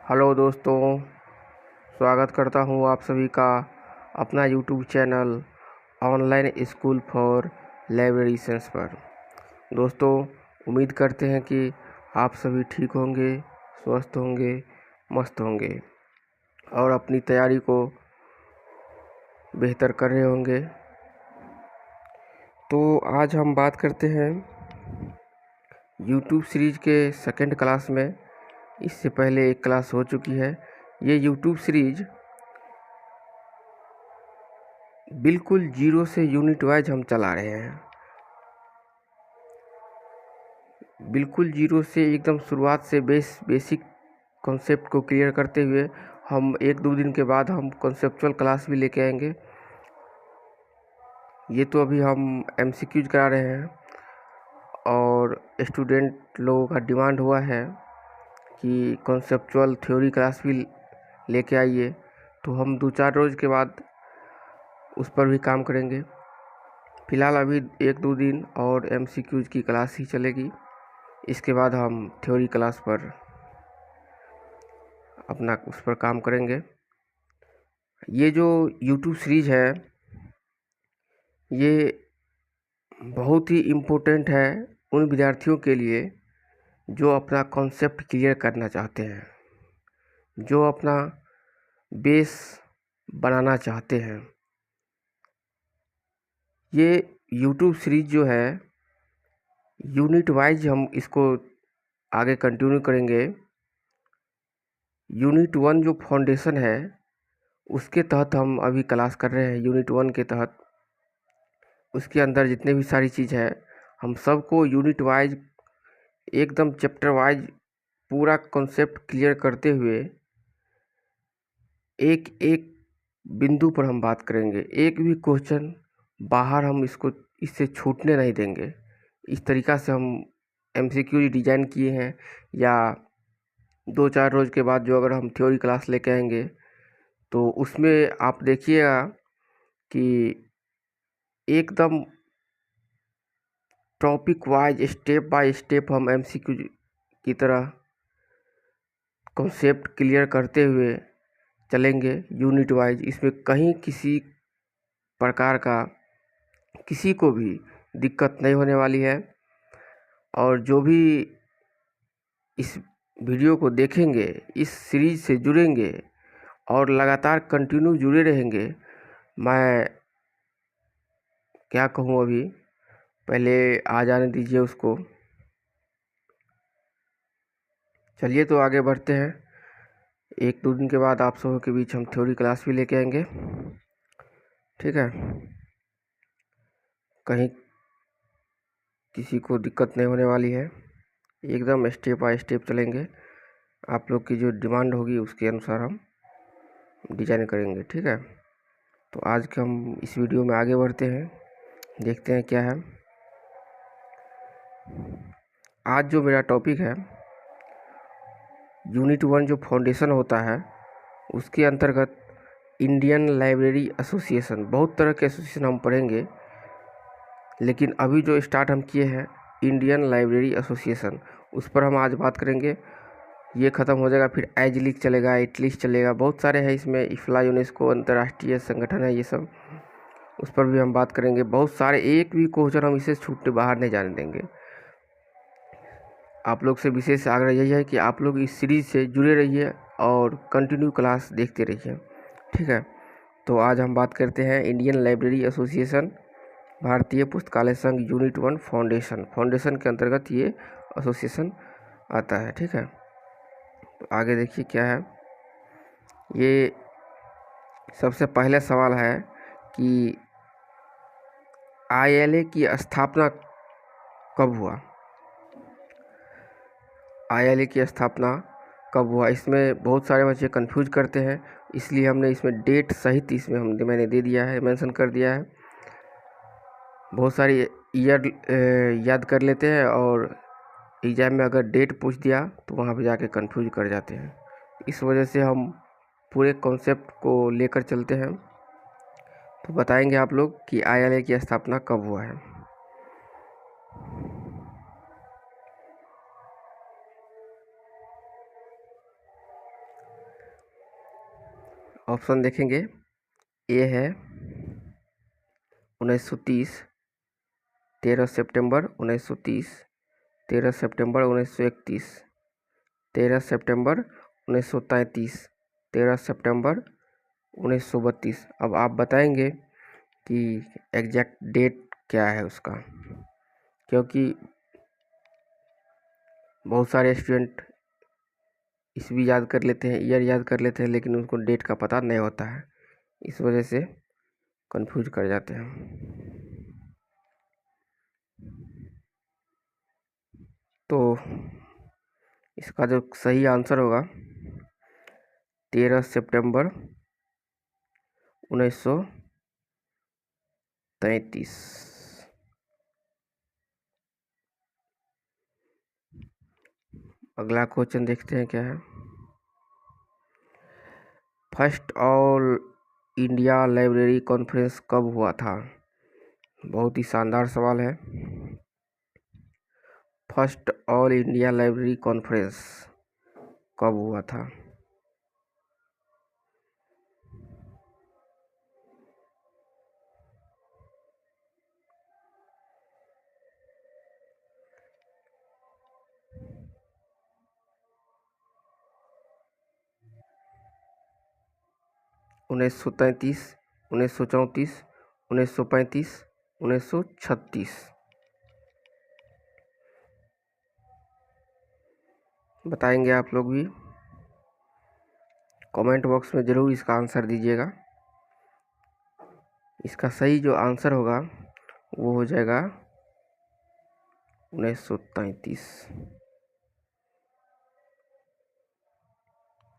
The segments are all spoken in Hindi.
हेलो दोस्तों, स्वागत करता हूँ आप सभी का अपना YouTube channel online school for librarians पर। दोस्तों, उम्मीद करते हैं कि आप सभी ठीक होंगे, स्वस्थ होंगे, मस्त होंगे और अपनी तैयारी को बेहतर कर रहे होंगे। तो आज हम बात करते हैं यूट्यूब सीरीज़ के सेकंड क्लास में। इससे पहले एक क्लास हो चुकी है। ये यूट्यूब सीरीज़ बिल्कुल जीरो से यूनिट वाइज हम चला रहे हैं। बिल्कुल जीरो से एकदम शुरुआत से बेसिक कॉन्सेप्ट को क्लियर करते हुए हम 1-2 दिन के बाद हम कॉन्सेप्चुअल क्लास भी लेके आएंगे। ये तो अभी हम एमसीक्यूज करा रहे हैं और स्टूडेंट लोगों का डिमांड हुआ है कि कॉन्सेप्चुअल थ्योरी क्लास भी लेके आइए, तो हम 2-4 रोज़ के बाद उस पर भी काम करेंगे। फ़िलहाल अभी 1-2 दिन और एमसीक्यूज की क्लास ही चलेगी। इसके बाद हम थ्योरी क्लास पर अपना उस पर काम करेंगे। ये जो यूट्यूब सीरीज़ है ये बहुत ही इम्पोर्टेंट है उन विद्यार्थियों के लिए जो अपना कॉन्सेप्ट क्लियर करना चाहते हैं, जो अपना बेस बनाना चाहते हैं। ये यूट्यूब सीरीज़ जो है यूनिट वाइज हम इसको आगे कंटिन्यू करेंगे। यूनिट 1 जो फाउंडेशन है उसके तहत हम अभी क्लास कर रहे हैं। यूनिट 1 के तहत उसके अंदर जितने भी सारी चीज़ है हम सबको यूनिट वाइज एकदम चैप्टर वाइज पूरा कॉन्सेप्ट क्लियर करते हुए एक एक बिंदु पर हम बात करेंगे। एक भी क्वेश्चन बाहर हम इससे छूटने नहीं देंगे। इस तरीक़ा से हम एमसीक्यू डिज़ाइन किए हैं। या 2-4 रोज़ के बाद जो अगर हम थ्योरी क्लास लेके आएंगे तो उसमें आप देखिएगा कि एकदम topic wise step by step हम एमसीक्यू की तरह कॉन्सेप्ट क्लियर करते हुए चलेंगे यूनिट वाइज। इसमें कहीं किसी प्रकार का किसी को भी दिक्कत नहीं होने वाली है। और जो भी इस वीडियो को देखेंगे, इस सीरीज़ से जुड़ेंगे और लगातार कंटिन्यू जुड़े रहेंगे, मैं क्या कहूँ, अभी पहले आ जाने दीजिए उसको। चलिए तो आगे बढ़ते हैं। 1-2 दिन के बाद आप सबों के बीच हम थ्योरी क्लास भी लेके आएंगे, ठीक है। कहीं किसी को दिक्कत नहीं होने वाली है, एकदम स्टेप बाय स्टेप चलेंगे। आप लोग की जो डिमांड होगी उसके अनुसार हम डिजाइन करेंगे, ठीक है। तो आज के हम इस वीडियो में आगे बढ़ते हैं, देखते हैं क्या है। आज जो मेरा टॉपिक है यूनिट 1 जो फाउंडेशन होता है उसके अंतर्गत इंडियन लाइब्रेरी एसोसिएशन, बहुत तरह के एसोसिएशन हम पढ़ेंगे, लेकिन अभी जो स्टार्ट हम किए हैं इंडियन लाइब्रेरी एसोसिएशन, उस पर हम आज बात करेंगे। ये ख़त्म हो जाएगा फिर एजलिक चलेगा, एटलिस्ट चलेगा, बहुत सारे हैं इसमें। इफ्ला, यूनेस्को, अंतर्राष्ट्रीय संगठन है ये सब, उस पर भी हम बात करेंगे। बहुत सारे, एक भी क्वेश्चन हम इसे छूटने बाहर नहीं जाने देंगे। आप लोग से विशेष आग्रह यही है कि आप लोग इस सीरीज़ से जुड़े रहिए और कंटिन्यू क्लास देखते रहिए, ठीक है। तो आज हम बात करते हैं इंडियन लाइब्रेरी एसोसिएशन, भारतीय पुस्तकालय संघ यूनिट 1 फाउंडेशन के अंतर्गत ये एसोसिएशन आता है, ठीक है। तो आगे देखिए क्या है। ये सबसे पहले सवाल है कि आईएलए की स्थापना कब हुआ। आईएलए की स्थापना कब हुआ, इसमें बहुत सारे बच्चे कंफ्यूज करते हैं, इसलिए हमने इसमें डेट सहित इसमें मैंने दे दिया है, मेंशन कर दिया है। बहुत सारी ईयर याद कर लेते हैं और एग्ज़ाम में अगर डेट पूछ दिया तो वहाँ पे जाके कंफ्यूज कर जाते हैं। इस वजह से हम पूरे कॉन्सेप्ट को लेकर चलते हैं। तो बताएंगे आप लोग कि आईएलए की स्थापना कब हुआ है। ऑप्शन देखेंगे, ए है 1930, 13 सितंबर 1930, 13 सितंबर 1931, 13 सितंबर 1933, 13 सितंबर 1932। अब आप बताएंगे कि एग्जैक्ट डेट क्या है उसका, क्योंकि बहुत सारे स्टूडेंट इस भी याद कर लेते हैं, ईयर याद कर लेते हैं, लेकिन उनको डेट का पता नहीं होता है, इस वजह से कंफ्यूज कर जाते हैं। तो इसका जो सही आंसर होगा 13 सितंबर 1933। अगला क्वेश्चन देखते हैं क्या है। First all India library conference कब हुआ था? बहुत ही शानदार सवाल है। First all India library conference कब हुआ था? 1933, 1934, 1935, 1936। बताएंगे आप लोग भी, कमेंट बॉक्स में ज़रूर इसका आंसर दीजिएगा। इसका सही जो आंसर होगा वो हो जाएगा 1933।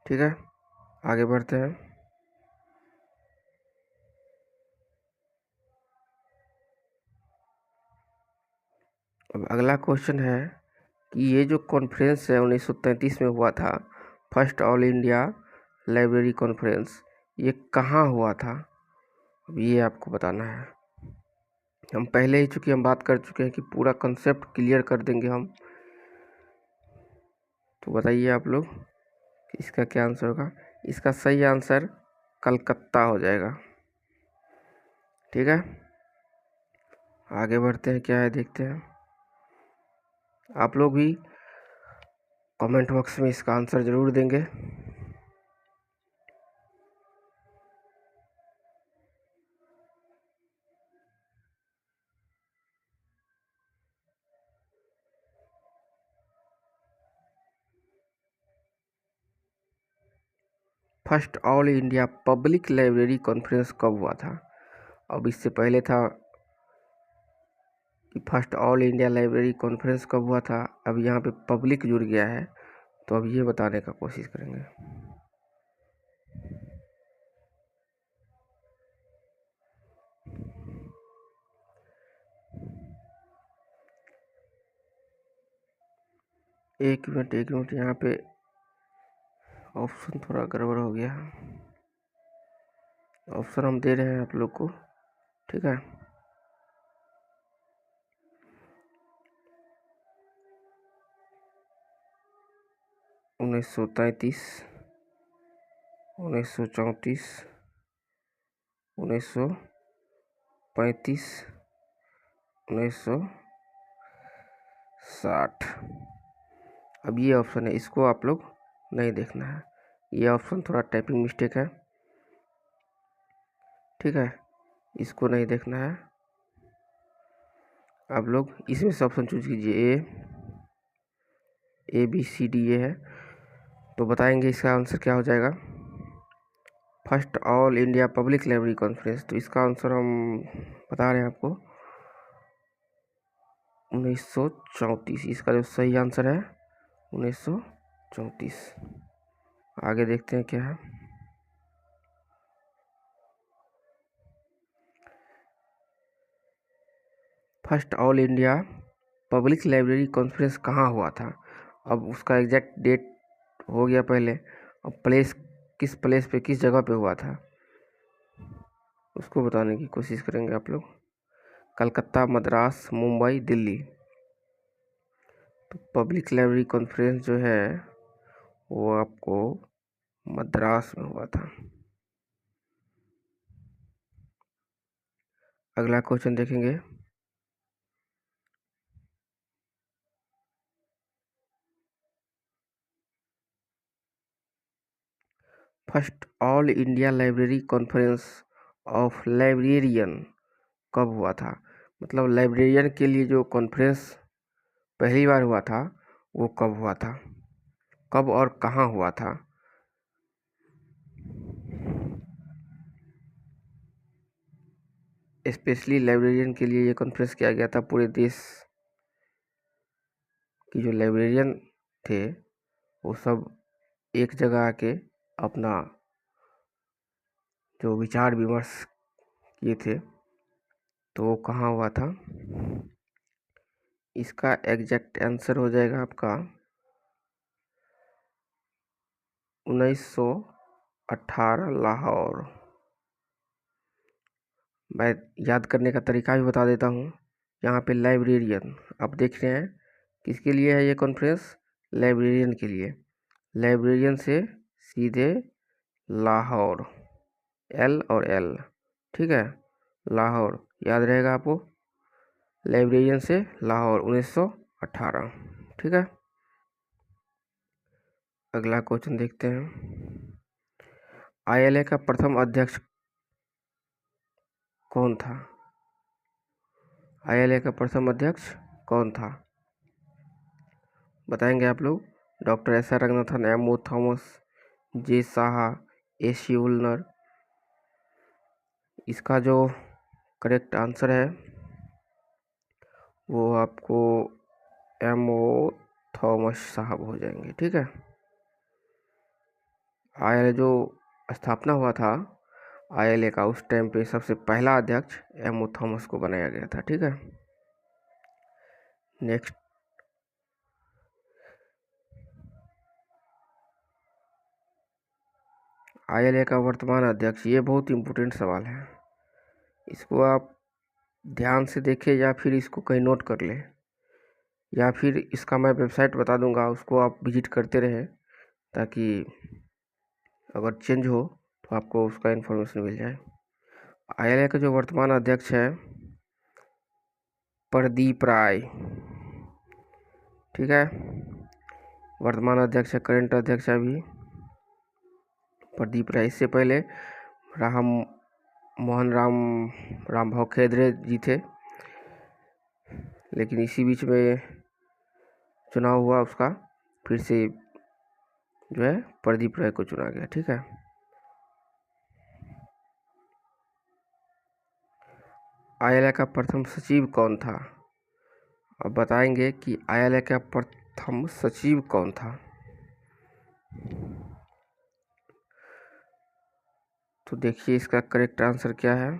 ठीक है, आगे बढ़ते हैं। अब अगला क्वेश्चन है कि ये जो कॉन्फ्रेंस है 1933 में हुआ था, first all India library conference, ये कहाँ हुआ था? अब ये आपको बताना है। हम पहले ही चूँकि हम बात कर चुके हैं कि पूरा कंसेप्ट क्लियर कर देंगे हम। तो बताइए आप लोग कि इसका क्या आंसर होगा। इसका सही आंसर कलकत्ता हो जाएगा। ठीक है, आगे बढ़ते हैं, क्या है देखते हैं। आप लोग भी कमेंट बॉक्स में इसका आंसर ज़रूर देंगे। First all India public library conference कब हुआ था? अब इससे पहले था कि first all India library conference कब हुआ था। अब यहाँ पे पब्लिक जुड़ गया है, तो अब ये बताने का कोशिश करेंगे। एक मिनट, यहाँ पे ऑप्शन थोड़ा गड़बड़ हो गया। ऑप्शन हम दे रहे हैं आप लोग को, ठीक है। उन्नीस सौ 1934, 1935, 1960। अब ये ऑप्शन है, इसको आप लोग नहीं देखना है, ये ऑप्शन थोड़ा टाइपिंग मिस्टेक है, ठीक है, इसको नहीं देखना है। आप लोग इसमें से ऑप्शन चूज कीजिए, ए बी सी डी, ये है। तो बताएंगे इसका आंसर क्या हो जाएगा। First all India public library conference, तो इसका आंसर हम बता रहे हैं आपको 1934। इसका जो सही आंसर है 1934। आगे देखते हैं क्या है। First all India public library conference कहाँ हुआ था? अब उसका एग्जैक्ट डेट हो गया पहले, अब प्लेस, किस प्लेस पे, किस जगह पे हुआ था, उसको बताने की कोशिश करेंगे आप लोग। कलकत्ता, मद्रास, मुंबई, दिल्ली। तो पब्लिक लाइब्रेरी कॉन्फ्रेंस जो है वो आपको मद्रास में हुआ था। अगला क्वेश्चन देखेंगे। First all India library conference of librarian कब हुआ था? मतलब लाइब्रेरियन के लिए जो कॉन्फ्रेंस पहली बार हुआ था वो कब हुआ था, कब और कहाँ हुआ था? स्पेशली लाइब्रेरियन के लिए ये कॉन्फ्रेंस किया गया था। पूरे देश की जो लाइब्रेरियन थे वो सब एक जगह आके अपना जो विचार विमर्श किए थे, तो वो कहाँ हुआ था? इसका एग्जैक्ट आंसर हो जाएगा आपका 1918 लाहौर। मैं याद करने का तरीका भी बता देता हूँ। यहाँ पे लाइब्रेरियन आप देख रहे हैं, किसके लिए है ये कॉन्फ्रेंस? लाइब्रेरियन के लिए। लाइब्रेरियन से सीधे लाहौर, एल और एल, ठीक है, लाहौर याद रहेगा आपको। लाइब्रेरियन से लाहौर 1918, ठीक है। अगला क्वेश्चन देखते हैं। आईएलए का प्रथम अध्यक्ष कौन था? आईएलए का प्रथम अध्यक्ष कौन था? बताएंगे आप लोग। Doctor S R Ranganathan, M O Thomas, J Saha, A C Ulner. इसका जो करेक्ट आंसर है वो आपको एम ओ थॉमस साहब हो जाएंगे, ठीक है। आईएलए जो स्थापना हुआ था आईएलए का, उस टाइम पे सबसे पहला अध्यक्ष एम ओ थॉमस को बनाया गया था, ठीक है। नेक्स्ट, आईएलए का वर्तमान अध्यक्ष, ये बहुत इम्पोर्टेंट सवाल है। इसको आप ध्यान से देखें या फिर इसको कहीं नोट कर लें, या फिर इसका मैं वेबसाइट बता दूंगा, उसको आप विजिट करते रहें, ताकि अगर चेंज हो तो आपको उसका इन्फॉर्मेशन मिल जाए। आईएलए का जो वर्तमान अध्यक्ष है प्रदीप राय, ठीक है। वर्तमान अध्यक्ष है, करंट अध्यक्ष है अभी प्रदीप राय। इससे पहले राम मोहन रामभाव खेदरे जी थे, लेकिन इसी बीच में चुनाव हुआ उसका, फिर से जो है प्रदीप राय को चुना गया, ठीक है। आईएलए का प्रथम सचिव कौन था? अब बताएंगे कि आईएलए का प्रथम सचिव कौन था। तो देखिए इसका करेक्ट आंसर क्या है।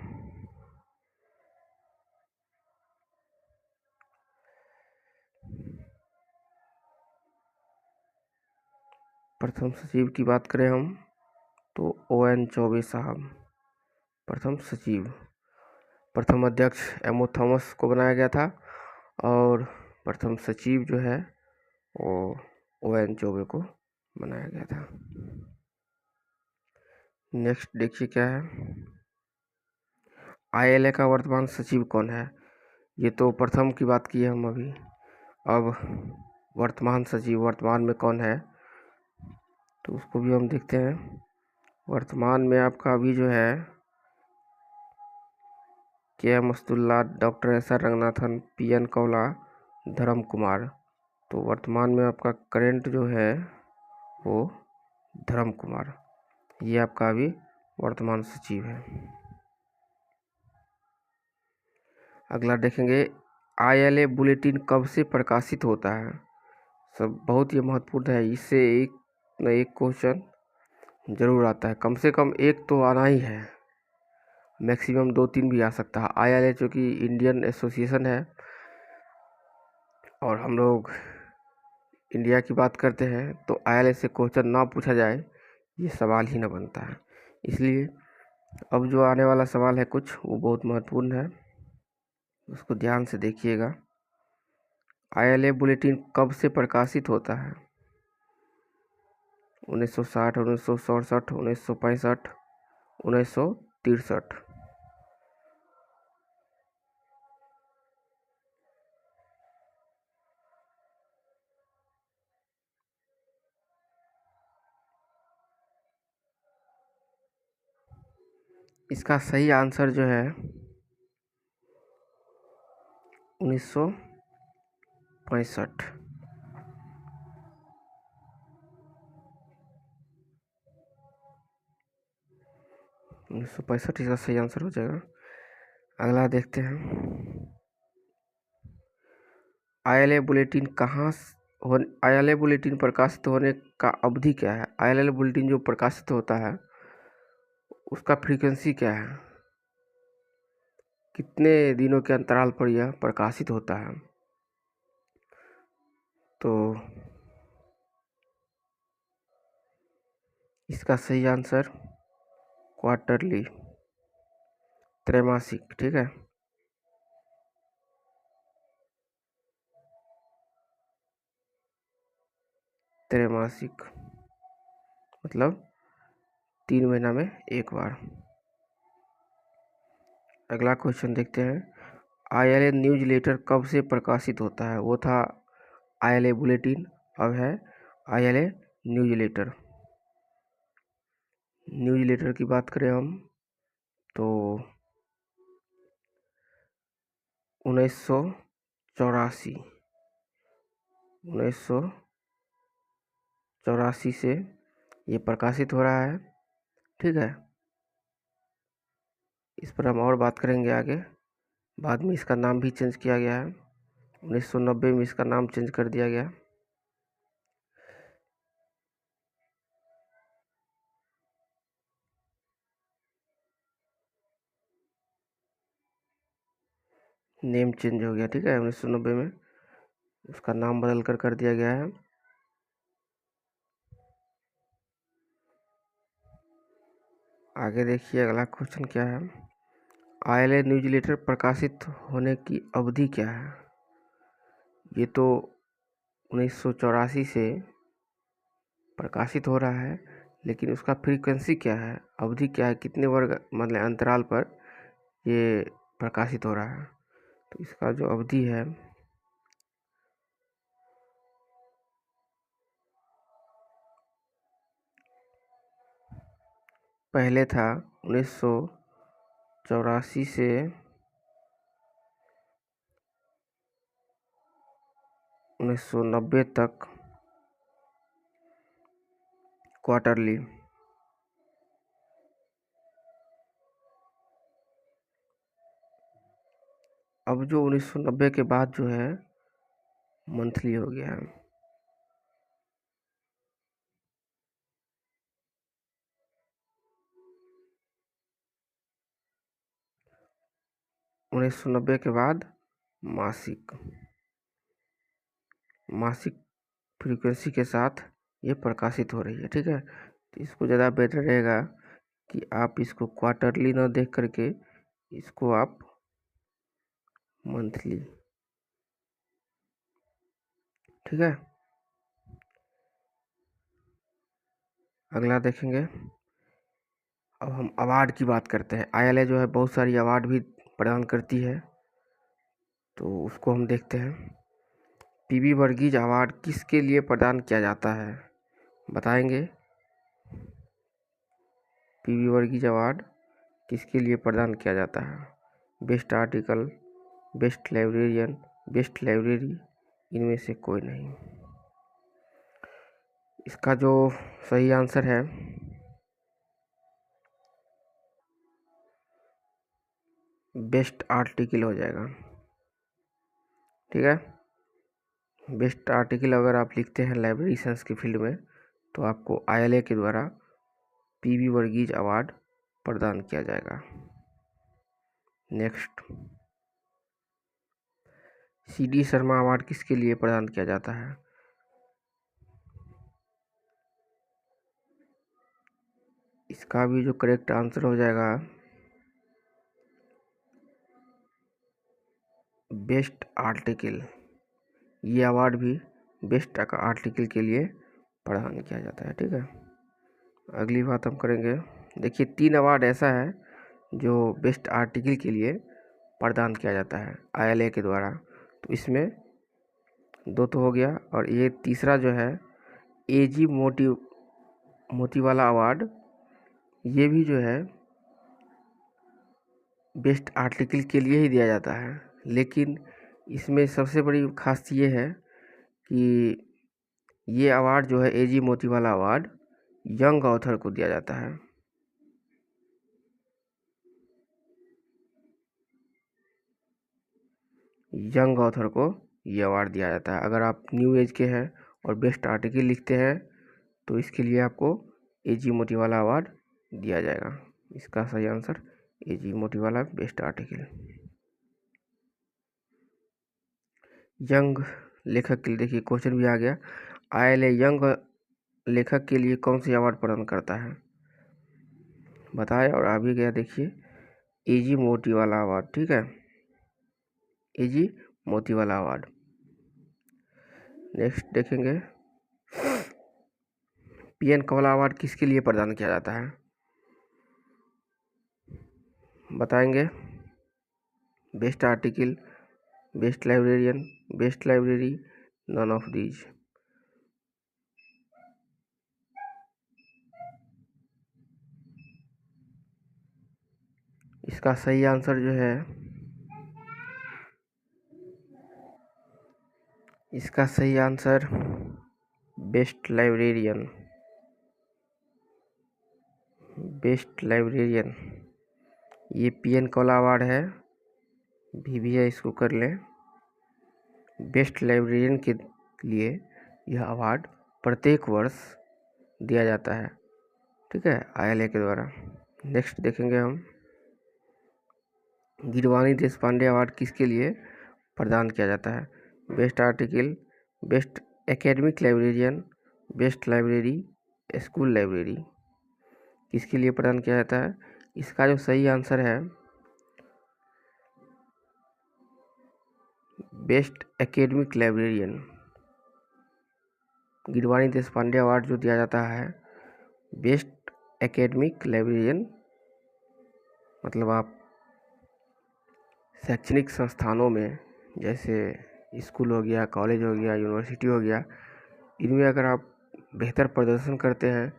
प्रथम सचिव की बात करें हम तो ON चौबे साहब प्रथम सचिव। प्रथम अध्यक्ष एम ओ थॉमस को बनाया गया था, और प्रथम सचिव जो है वो ON चौबे को बनाया गया था। नेक्स्ट देखिए क्या है। आईएलए का वर्तमान सचिव कौन है? ये तो प्रथम की बात की है हम अभी। अब वर्तमान सचिव वर्तमान में कौन है तो उसको भी हम देखते हैं। वर्तमान में आपका अभी जो है KM Abdullah, doctor S R Ranganathan, PN कौला, धर्म कुमार। तो वर्तमान में आपका करंट जो है वो धर्म कुमार, ये आपका अभी वर्तमान सचिव है। अगला देखेंगे, आईएलए बुलेटिन कब से प्रकाशित होता है? सब बहुत ही महत्वपूर्ण है, इससे एक न एक क्वेश्चन जरूर आता है, कम से कम एक तो आना ही है, मैक्सिमम 2-3 भी आ सकता है। आईएलए जो कि इंडियन एसोसिएशन है, और हम लोग इंडिया की बात करते हैं, तो आईएलए से क्वेश्चन ना पूछा जाए ये सवाल ही ना बनता है। इसलिए अब जो आने वाला सवाल है कुछ, वो बहुत महत्वपूर्ण है, उसको ध्यान से देखिएगा। आईएलए बुलेटिन कब से प्रकाशित होता है? 1960, 1967, 1965, 1963। इसका सही आंसर जो है 1965। 1965 इसका सही आंसर हो जाएगा। अगला देखते हैं, ILA बुलेटिन ILA बुलेटिन प्रकाशित होने का अवधि क्या है? ILA बुलेटिन जो प्रकाशित होता है उसका फ्रीक्वेंसी क्या है? कितने दिनों के अंतराल पर यह प्रकाशित होता है? तो इसका सही आंसर क्वार्टरली, त्रैमासिक। ठीक है, त्रैमासिक मतलब 3 महीना में एक बार। अगला क्वेश्चन देखते हैं, ILA न्यूज लेटर कब से प्रकाशित होता है? वो था ILA बुलेटिन, अब है ILA newsletter. Newsletter की बात करें हम तो 1984 से ये प्रकाशित हो रहा है। ठीक है, इस पर हम और बात करेंगे आगे। बाद में इसका नाम भी चेंज किया गया है, 1990 में इसका नाम चेंज कर दिया गया। नेम चेंज हो गया। ठीक है, 1990 में उसका नाम बदल कर दिया गया है। आगे देखिए, अगला क्वेश्चन क्या है, ILA न्यूज लेटर प्रकाशित होने की अवधि क्या है? ये तो 1984 से प्रकाशित हो रहा है, लेकिन उसका फ्रीक्वेंसी क्या है, अवधि क्या है, कितने वर्ग मतलब अंतराल पर ये प्रकाशित हो रहा है? तो इसका जो अवधि है पहले था 1984 से 1990 तक क्वार्टरली। अब जो 1990 के बाद जो है मंथली हो गया है। उन्नीस सौ नब्बे के बाद मासिक फ्रीक्वेंसी के साथ ये प्रकाशित हो रही है। ठीक है, तो इसको ज़्यादा बेटर रहेगा कि आप इसको क्वार्टरली ना देख करके इसको आप मंथली। ठीक है, अगला देखेंगे, अब हम अवार्ड की बात करते हैं। ILA जो है बहुत सारी अवार्ड भी प्रदान करती है, तो उसको हम देखते हैं। PV वर्गीज अवार्ड किसके लिए प्रदान किया जाता है, बताएंगे? PV वर्गीज अवार्ड किसके लिए प्रदान किया जाता है? Best article, best librarian, best library, इनमें से कोई नहीं। इसका जो सही आंसर है बेस्ट आर्टिकल हो जाएगा। ठीक है, बेस्ट आर्टिकल अगर आप लिखते हैं लाइब्रेरी साइंस की फील्ड में तो आपको ILA के द्वारा PV वर्गीज अवार्ड प्रदान किया जाएगा। नेक्स्ट, CD शर्मा अवार्ड किसके लिए प्रदान किया जाता है? इसका भी जो करेक्ट आंसर हो जाएगा बेस्ट आर्टिकल। ये अवार्ड भी बेस्ट आर्टिकल के लिए प्रदान किया जाता है। ठीक है, अगली बात हम करेंगे। देखिए, 3 अवार्ड ऐसा है जो बेस्ट आर्टिकल के लिए प्रदान किया जाता है ILA के द्वारा, तो इसमें 2 तो हो गया, और ये तीसरा जो है AG मोतीवाला अवार्ड, ये भी जो है बेस्ट आर्टिकल के लिए ही दिया जाता है, लेकिन इसमें सबसे बड़ी खास ये है कि ये अवार्ड जो है AG Motiwala award young author को दिया जाता है। यंग ऑथर को ये अवार्ड दिया जाता है। अगर आप न्यू एज के हैं और बेस्ट आर्टिकल लिखते हैं तो इसके लिए आपको एजी मोतीवाला अवार्ड दिया जाएगा। इसका सही आंसर एजी मोतीवाला बेस्ट आर्टिकल। यंग लेखक के लिए देखिए क्वेश्चन भी आ गया, ILA यंग लेखक के लिए कौन सी अवार्ड प्रदान करता है, बताए और अभी गया देखिए एजी मोतीवाला अवार्ड। ठीक है, एजी मोतीवाला अवार्ड। नेक्स्ट देखेंगे PN कवला अवार्ड किसके लिए प्रदान किया जाता है, बताएंगे। Best article, best librarian, best library, none of these. इसका सही आंसर जो है, इसका सही answer best librarian, best librarian. ये PN कवला अवार्ड है, भी इसको कर लें। बेस्ट लाइब्रेरियन के लिए यह अवार्ड प्रत्येक वर्ष दिया जाता है, ठीक है, ILA के द्वारा। नेक्स्ट देखेंगे हम गिरवानी देशपांडे अवार्ड किसके लिए प्रदान किया जाता है, best article, best academic librarian, best library, school library, किसके लिए प्रदान किया जाता है। इसका जो सही आंसर है best academic librarian. Girwani Deshpande award जो दिया जाता है बेस्ट एकेडमिक लाइब्रेरियन, मतलब आप शैक्षणिक संस्थानों में जैसे स्कूल हो गया, कॉलेज हो गया, यूनिवर्सिटी हो गया, इनमें अगर आप बेहतर प्रदर्शन करते हैं,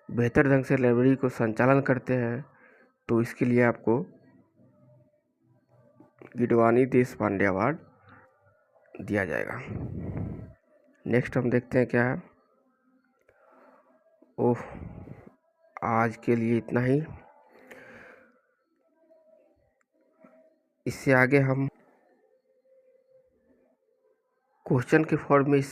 बेहतर ढंग से लाइब्रेरी को संचालन करते हैं, तो इसके लिए आपको गिरवानी देशपांडे अवार्ड दिया जाएगा। नेक्स्ट हम देखते हैं क्या है। ओह, आज के लिए इतना ही। इससे आगे हम क्वेश्चन के फॉर्म में इससे